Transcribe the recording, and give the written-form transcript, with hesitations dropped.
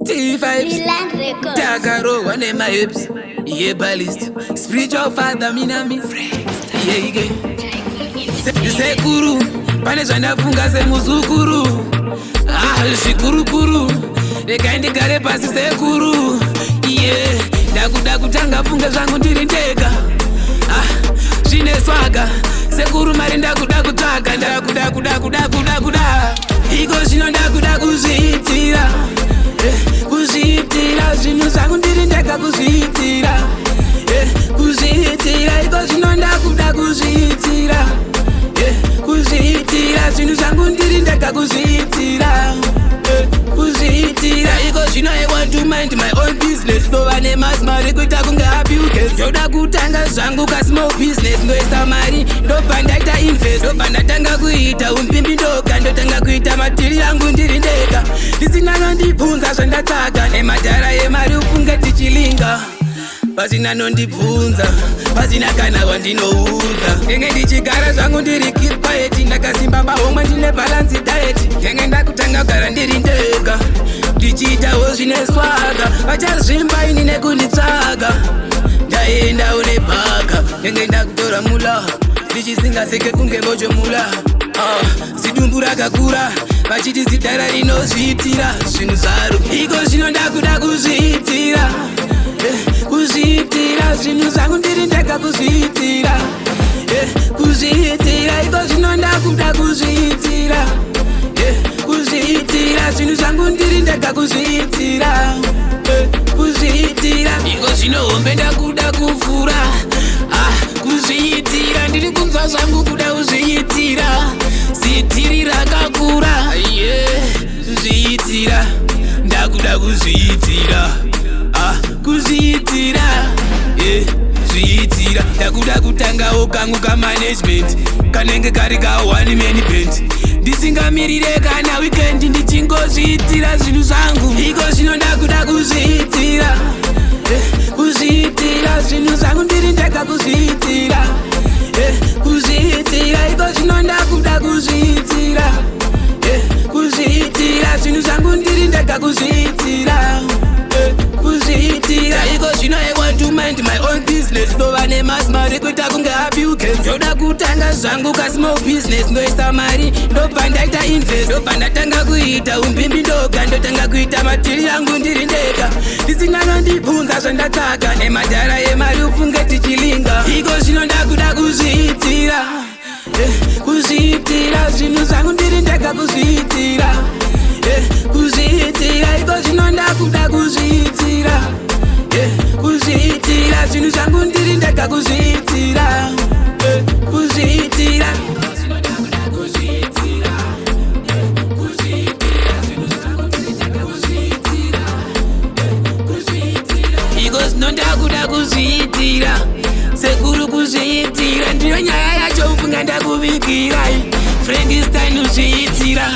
T5 Takaro one my hips. Yeah, ballast. Spiritual father minami. Yeah, again. Sekuru. Pane zvandafunga semuzukuru. Zvikuru-kuru. Rekaindigare pasi sekuru. Yeah. Ndakuda kutanga funga zvangu ndiri ndega. Zvine swaga. Sekuru mari ndakuda kutsvaga. Ndakuda. Iko zvino ndakuda kuzviitira. Kuzviitira zvinhu zvangu ndiri ndega kuzviitira. Kuzviitira iko zvino ndakuda kuzviitira. Kuzviitira zvinhu zvangu ndiri ndega kuzviitira. Kuzviitira iko zvino I want to mind my own business. Ndova nemasi mari kuita kunge happy weekends. Ndoda kutanga zvangu ka small business. Ndoisa mari ndobva ndaita invest. Ndobva ndatanga kuita umpimbi ndoga. Ndotanga kuita matiri yangu ndiri ndega. Ndisina nondibvunza zvandatsvaga. Nemadhara emari ufunge tichilinga. Pasina nondibvunza, pasina kana wandinoudza. Ngenge ndichigara zvangu ndiri keep quiet. Ndakasimba pahomwe ndine balance diet. Ngenge ndakutanga kugara ndiri ndega. Ndichiitawo zvine swaga. Vachazvimba ini nekunditsvaga. Ndaenda une bhaka. Ngenge ndakutora mula. Ndichisingazeke kunge mbojomula. Zidumbu rakakura. Vachiti zidhara rinozviitira zvinhu zvaro. Iko zvino ndakuda kuzviitira. Kuzviitira zvinhu zvangu ndiri ndega kuzviitira. Kuzviitira iko zvino ndakuda kuzviitira. Kuzviitira zvinhu zvangu ndiri ndega kuzviitira. Kuzviitira iko zvino hombe ndakuda kuvhura. Kuzviitira ndiri kunzwa zvangu kuda kuzviitira. Zitiri rakakura. Kuzviitira ndakuda kuzviitira. Kuzviitira zviitira ndakuda kutangawo kangu kamanagement kanenge kari ka one man band. Ndisingamirire kana weekend ndichingozviitira zvinhu zvangu. Iko zvino ndakuda kuzviitira. Kuzviitira zvinhu zvangu ndiri ndega kuzviitira. Kuzviitira iko zvino ndakuda kuzviitira. Kuzviitira zvinhu zvangu ndiri ndega kuzviitira. Kuzviitira iko zvino I want to mind my own business. Ndova nemasi mari kuita kunge happy weekends. Ndoda kutanga zvangu ka small business. Ndoisa mari ndobva ndaita invest. Ndobva ndatanga kuita umpimbi ndoga. Ndotanga kuita matiri yangu ndiri ndega. Ndisina nondibvunza zvandatsvaga. Nemadhara emari ufunge tichilinga. Iko zvino ndakuda kuzviitira. Kuzviitira zvinhu zvangu ndiri ndega kuzviitira. Kuzviitira iko zvino ndakuda kuzviitira. Kuzviitira zvinhu zvangu ndiri ndega kuzviitira. Kuzviitira iko zvino ndakuda kuzviitira. Sekuru kuzviitira ndiyo nyaya yacho ufunga ndakuvikirai. Friend is time uzviitira.